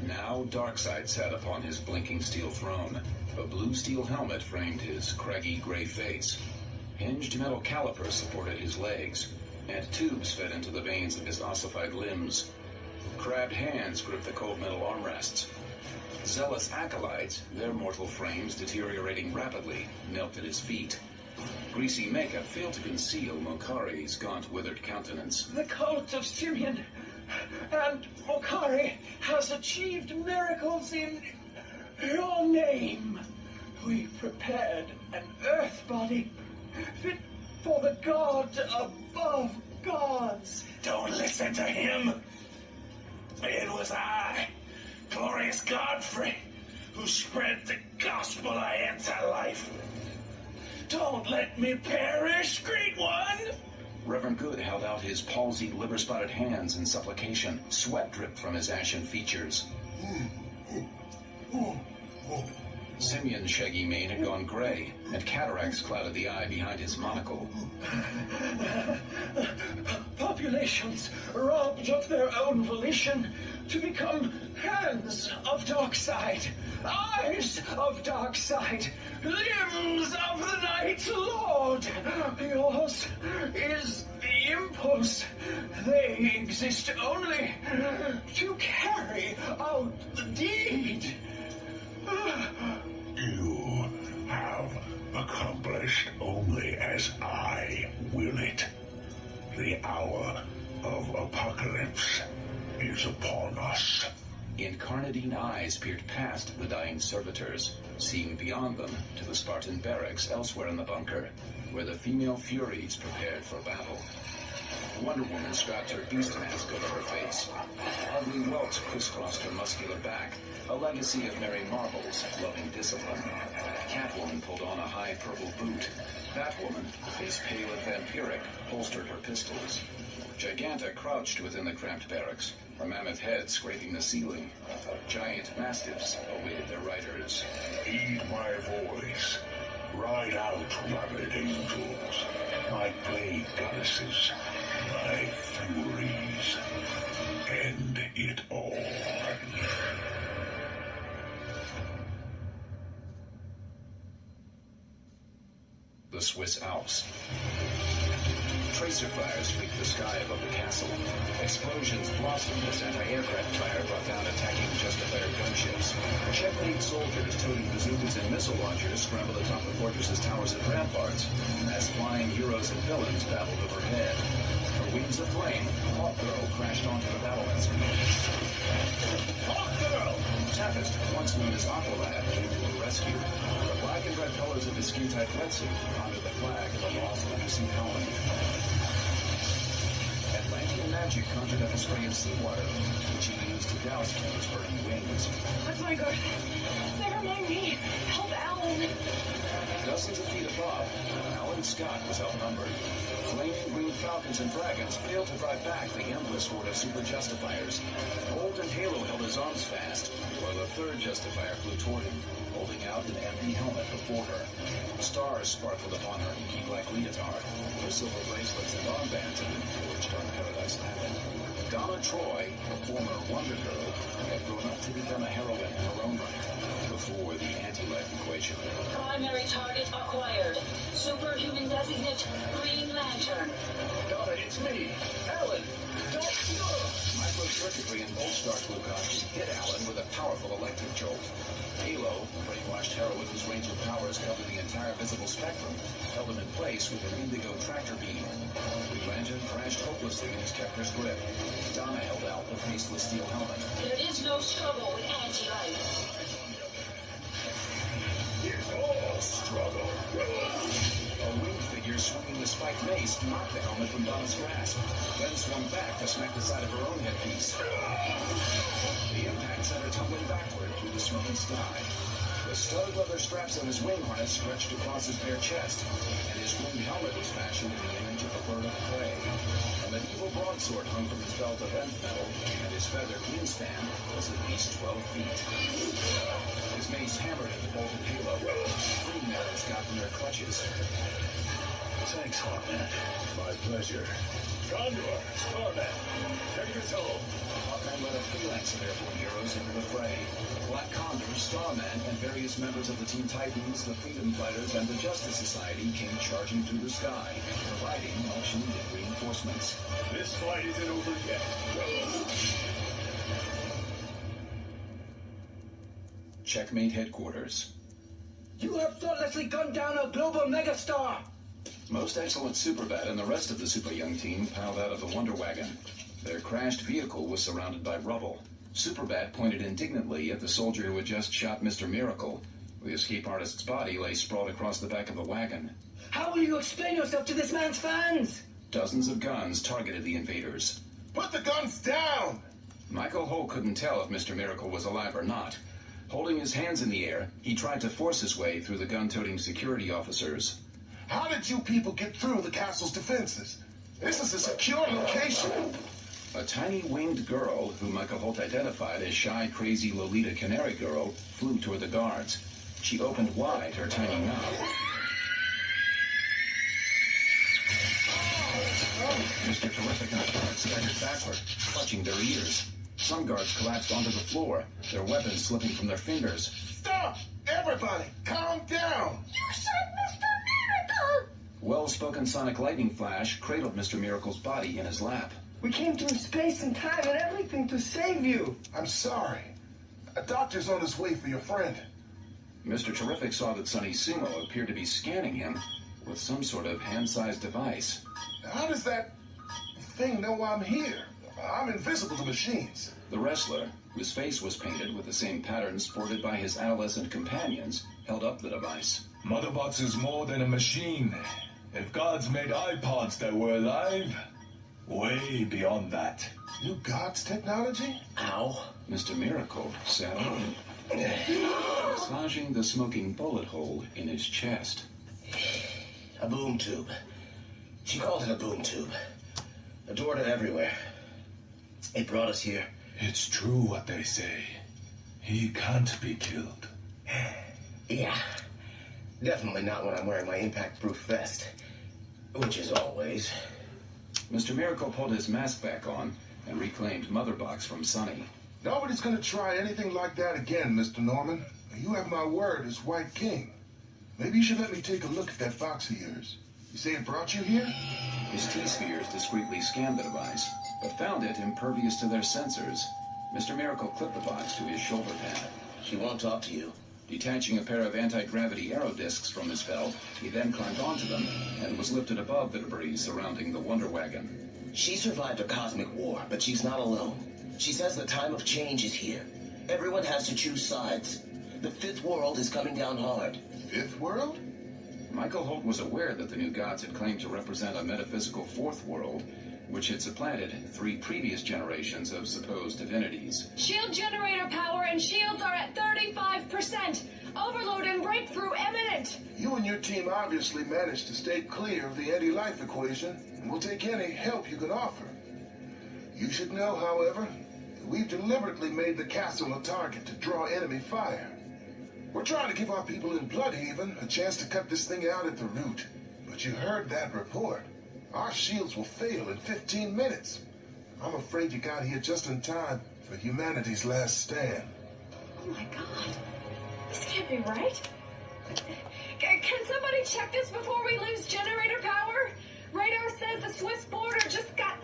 Now Darkseid sat upon his blinking steel throne. A blue steel helmet framed his craggy gray face. Hinged metal calipers supported his legs, and tubes fed into the veins of his ossified limbs. Crabbed hands gripped the cold metal armrests. Zealous acolytes, their mortal frames deteriorating rapidly, knelt at his feet. Greasy makeup failed to conceal Mokari's gaunt, withered countenance. The cult of Simeon and Mokari has achieved miracles in your name. We prepared an earth body fit for the god above gods. Don't listen to him. It was I, glorious Godfrey, who spread the gospel I had to life. Don't let me perish, great one! Reverend Good held out his palsied, liver-spotted hands in supplication. Sweat dripped from his ashen features. Simeon's shaggy mane had gone gray, and cataracts clouded the eye behind his monocle. Populations robbed of their own volition to become hands of Darkseid, eyes of Darkseid, limbs of the Night Lord. Yours is the impulse. They exist only to carry out the deed. You have accomplished only as I will it. The hour of apocalypse is upon us. Incarnadine eyes peered past the dying servitors, seeing beyond them to the Spartan barracks elsewhere in the bunker, where the female Furies prepared for battle. Wonder Woman strapped her beast mask over her face. Ugly welts crisscrossed her muscular back, a legacy of Mary Marvel's loving discipline. Catwoman pulled on a high purple boot. Batwoman, face pale and vampiric, holstered her pistols. Giganta crouched within the cramped barracks, her mammoth head scraping the ceiling. Giant mastiffs awaited their riders. Heed my voice. Ride out, rabid angels, my plague goddesses, my furies. End it all. The Swiss Alps. Tracer fires streaked the sky above the castle. Explosions blossomed as anti-aircraft fire brought down attacking Justifier gunships. Checkmate soldiers toting bazookas and missile launchers scrambled atop the fortress's towers and ramparts, as flying heroes and villains battled overhead. Her wings aflame, Hawkgirl crashed onto the battlements. Hawkgirl! Tempest, once known as Aqualad, came to her rescue. The black and red colors of his skin-tight wetsuit honored the flag of the lost undersea colony. Atlantean magic conjured up a spray of seawater, which he used to douse King's burning wings. That's my good. Never mind me. Help Alan. Dozens of feet above, Alan Scott was outnumbered. Flaming green falcons and dragons failed to drive back the endless horde of super Justifiers. Bolt and Halo held his arms fast, while a third Justifier flew toward him, holding out an empty helmet before her. Stars sparkled upon her inky black leotard. Her silver bracelets and armbands had been forged on Paradise Island. Donna Troy, a former Wonder Girl, had grown up to become a heroine in her own right, before the anti-life equation. Primary target acquired. Superhuman designate Green Lantern. Donna, it's me, Alan. Don't. Microcircuitry and Voltstar costume hit Alan with a powerful electric jolt. Halo, a brainwashed heroine whose range of powers covered the entire visible spectrum, held him in place with an indigo tractor beam. Green Lantern crashed hopelessly in his captor's grip. Donna held out the faceless steel helmet. There is no struggle with anti-life. It's all struggle. A winged figure swinging the spiked mace knocked the helmet from Donna's grasp, then swung back to smack the side of her own headpiece. The impact sent her tumbling backward through the smoky sky. The The starred leather straps on his wing harness stretched across his bare chest, and his winged helmet was fashioned in the image of a bird of prey. A medieval broadsword hung from his belt of end metal, and his feathered wingspan was at least 12 feet. His mace hammered at the bolted halo. 3 melons got in their clutches. Thanks, Hawkman. My pleasure. Condor, Starman, take us home. Hawkman led a phalanx of airborne heroes into the fray. Black Condor, Starman, and various members of the Teen Titans, the Freedom Fighters, and the Justice Society came charging through the sky, providing much-needed reinforcements. This fight isn't over yet. Checkmate headquarters. You have thoughtlessly gunned down a global megastar! Most Excellent Superbat and the rest of the Super Young team piled out of the Wonder Wagon. Their crashed vehicle was surrounded by rubble. Superbat pointed indignantly at the soldier who had just shot Mr. Miracle. The escape artist's body lay sprawled across the back of the wagon. How will you explain yourself to this man's fans? Dozens of guns targeted the invaders. Put the guns down! Michael Holt couldn't tell if Mr. Miracle was alive or not. Holding his hands in the air, he tried to force his way through the gun-toting security officers. How did you people get through the castle's defenses? This is a secure location. A tiny winged girl, who Michael Holt identified as shy, crazy Lolita Canary Girl, flew toward the guards. She opened wide her tiny mouth. Mr. Terrific and the guards staggered backward, clutching their ears. Some guards collapsed onto the floor, their weapons slipping from their fingers. Stop! Everybody, calm down! You shot Mr. Miracle! Well-spoken sonic lightning flash cradled Mr. Miracle's body in his lap. We came through space and time and everything to save you. I'm sorry. A doctor's on his way for your friend. Mr. Terrific saw that Sonny Sumo appeared to be scanning him with some sort of hand-sized device. How does that thing know I'm here? I'm invisible to machines. The wrestler, whose face was painted with the same pattern sported by his adolescent companions, held up the device. Motherbox is more than a machine. If gods made iPods that were alive, way beyond that. New gods technology? Ow. Mr. Miracle sat up, massaging the smoking bullet hole in his chest. A boom tube. She called it a boom tube. Adored it everywhere. It brought us here. It's true what they say. He can't be killed. Yeah. Definitely not when I'm wearing my impact-proof vest. Which is always. Mr. Miracle pulled his mask back on and reclaimed Motherbox from Sonny. Nobody's gonna try anything like that again, Mr. Norman. You have my word as White King. Maybe you should let me take a look at that box of yours. You say it brought you here? His T-spheres discreetly scanned the device, but found it impervious to their sensors. Mr. Miracle clipped the box to his shoulder pad. She won't talk to you. Detaching a pair of anti-gravity arrow discs from his belt, he then climbed onto them and was lifted above the debris surrounding the Wonder Wagon. She survived a cosmic war, but she's not alone. She says the time of change is here. Everyone has to choose sides. The fifth world is coming down hard. Fifth world? Michael Holt was aware that the new gods had claimed to represent a metaphysical fourth world, which had supplanted 3 previous generations of supposed divinities. Shield generator power and shields are at 35%. Overload and breakthrough imminent. You and your team obviously managed to stay clear of the anti-life equation, and we'll take any help you can offer. You should know, however, that we've deliberately made the castle a target to draw enemy fire. We're trying to give our people in Bloodhaven a chance to cut this thing out at the root. But you heard that report. Our shields will fail in 15 minutes. I'm afraid you got here just in time for humanity's last stand. Oh my god. This can't be right. Can somebody check this before we lose generator power? Radar says the Swiss border just got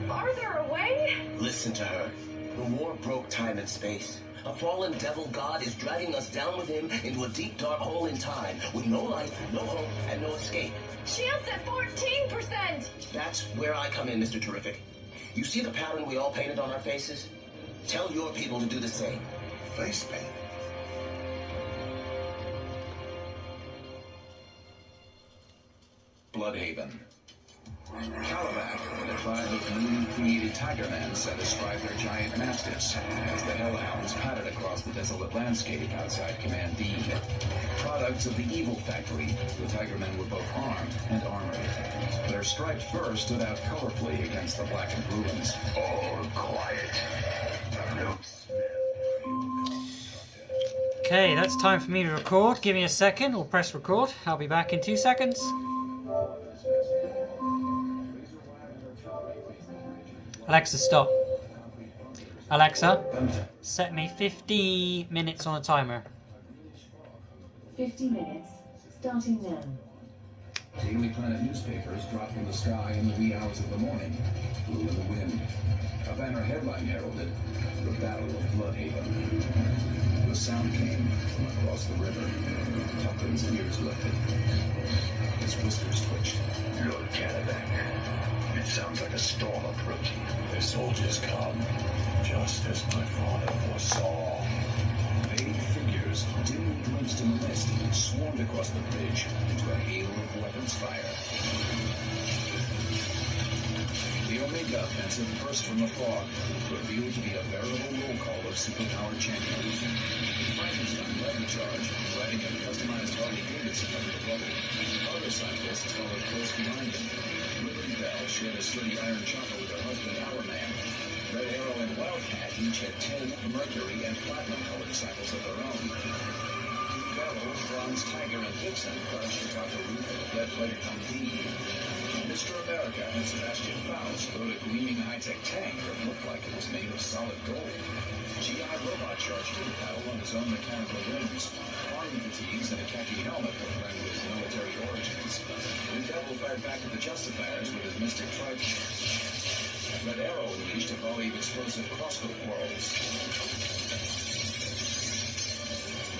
farther away. Listen to her. The war broke time and space. A fallen devil god is dragging us down with him into a deep, dark hole in time, with no life, no hope, and no escape. Shields at 14%! That's where I come in, Mr. Terrific. You see the pattern we all painted on our faces? Tell your people to do the same. Face paint? Bloodhaven. Calabac and 5 of the newly created Tigermen set astride their giant mastiffs as the Hellhounds pattered across the desolate landscape outside Command D. Products of the Evil Factory, the Tigermen were both armed and armored. Their striped fur stood out colorfully against the blackened ruins. All quiet. No Okay, that's time for me to record. Give me a second. We'll press record. I'll be back in 2 seconds. Alexa, stop. Alexa, set me 50 minutes on a timer. 50 minutes, starting now. Daily Planet newspapers dropped from the sky in the wee hours of the morning, flew in the wind. A banner headline heralded the Battle of Bloodhaven. The sound came from across the river. Tucker's ears lifted. His whiskers twitched. Lord Calabac, it sounds like a storm approaching. The soldiers come, just as my father foresaw. Vague figures, dimly glimpsed in the mist, swarmed across the bridge into a hail of weapons fire. The Omega offensive burst from the fog, revealed to be a veritable roll call of superpowered champions. Frankenstein led the charge, riding a customized Harley-Davidson under the bubble. Other cyclists followed close behind him. Liberty Bell shared a sturdy iron chopper with her husband, Hourman. Red Arrow and Wildcat each had tin, mercury, and platinum-colored cycles of their own. Devil, Bronze Tiger, and Vixen crouched atop the roof of the lead-plated Humvee. Mr. America and Sebastian Faust rode a gleaming high-tech tank that looked like it was made of solid gold. G.I. Robot charged to the battle on his own mechanical limbs. Army fatigues and a khaki helmet proclaimed his military origins. Blue Devil fired back at the Justifiers with his mystic trike. Red Arrow unleashed a volley of explosive crossbow quarrels.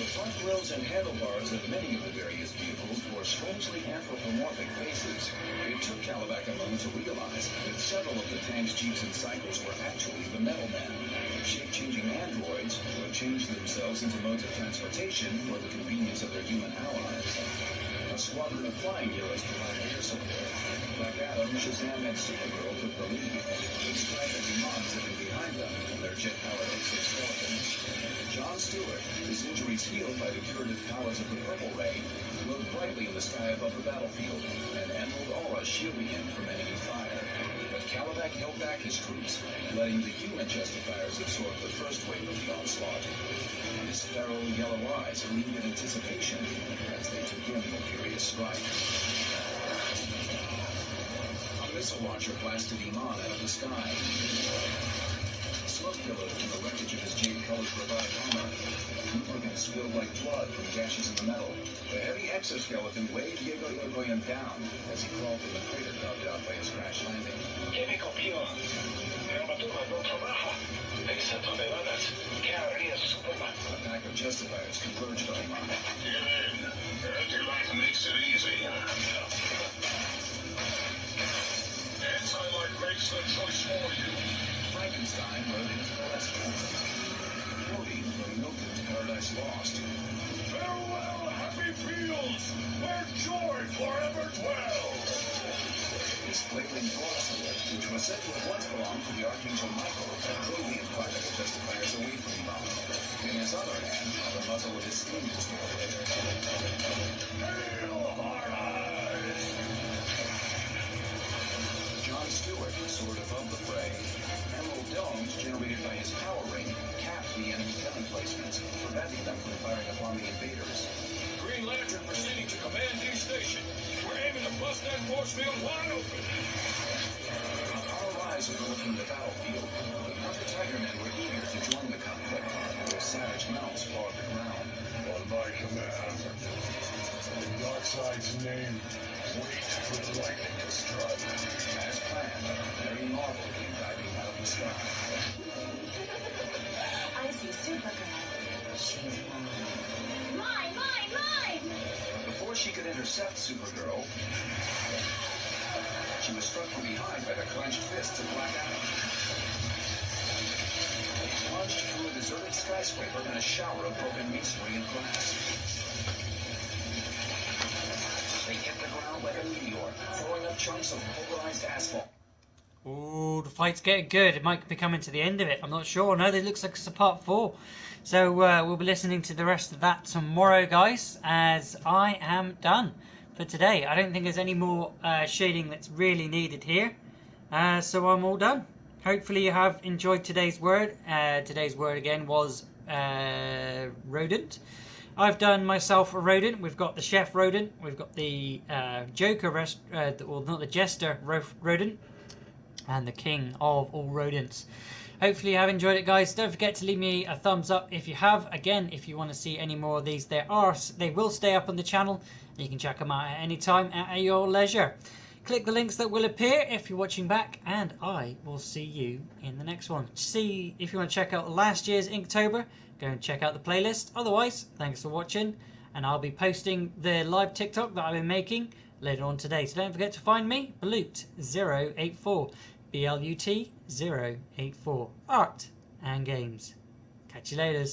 The front grills and handlebars of many of the various vehicles bore strangely anthropomorphic faces. It took Calabac a moment to realize that several of the tanks, jeeps, and cycles were actually the Metal Men, shape-changing androids who had changed themselves into modes of transportation for the convenience of their human allies. A squadron of flying heroes provided air support. Black Adam, Shazam, and Supergirl took the lead. The Stripe and Iman zipping behind them in their jet-powered exoskeletons. John Stewart, his injuries healed by the curative powers of the Purple Ray, glowed brightly in the sky above the battlefield, an emerald aura shielding him from enemy fire. But Calabac held back his troops, letting the human Justifiers absorb the first wave of the onslaught. His feral yellow eyes gleamed in anticipation as they took in the furious strife. A missile launcher blasted Iman out of the sky. Smoke billowed from the wreckage of his jade-colored robotic armor. Lubricant spilled like blood from gashes in the metal. The heavy exoskeleton weighed Diego Irigoyen down as he crawled from the crater carved out by his crash landing. ¿Qué me copió? La armadura no trabaja. Esa toneladas. ¿Qué haría Superman? A pack of Justifiers converged on Iman. Get in. Anti-life makes it easy. Anti-life makes the choice for you. Frankenstein rode into the rescue. Cody from Milton to Paradise Lost. Farewell, happy fields, where joy forever dwells. His flailing broadsword, which was said to have once belonged to the Archangel Michael, drove the implacable Justifiers away from Iman. In his other hand, the muzzle of his steam pistol. Hail, horrors! John Stewart soared above the fray. Emerald domes generated by his power ring capped the enemy gun emplacements, preventing them from firing upon the invaders. Green Lantern proceeding to Command D Station. We're aiming to bust that force field wide open. On a rise overlooking the battlefield, the Hunter Tigermen were eager to join the conflict. Their savage mounts pawed the ground. On my command, in Darkseid's name, wait for the lightning to strike. As planned, Mary Marvel came diving out of the sky. I see Supergirl. She's mine. Mine, mine, mine! But before she could intercept Supergirl, she was struck from behind by the clenched fists of Black Adam. They plunged through a deserted skyscraper in a shower of broken masonry and glass. They hit the ground like a meteor, throwing up chunks of pulverized asphalt. Ooh, the fight's getting good. It might be coming to the end of it. I'm not sure. No, it looks like it's a part 4. So we'll be listening to the rest of that tomorrow, guys, as I am done for today. I don't think there's any more shading that's really needed here. So I'm all done. Hopefully you have enjoyed today's word. Today's word again was rodent. I've done myself a rodent. We've got the chef rodent. We've got the Joker, well, not the jester rodent. And the king of all rodents. Hopefully you have enjoyed it, guys. Don't forget to leave me a thumbs up if you have. Again, if you want to see any more of these, they will stay up on the channel. You can check them out at any time at your leisure. Click the links that will appear if you're watching back, and I will see you in the next one. See if you want to check out last year's Inktober, go and check out the playlist. Otherwise, thanks for watching, and I'll be posting the live TikTok that I've been making later on today. So don't forget to find me, Balut084. BLUT084. Art and games. Catch you later.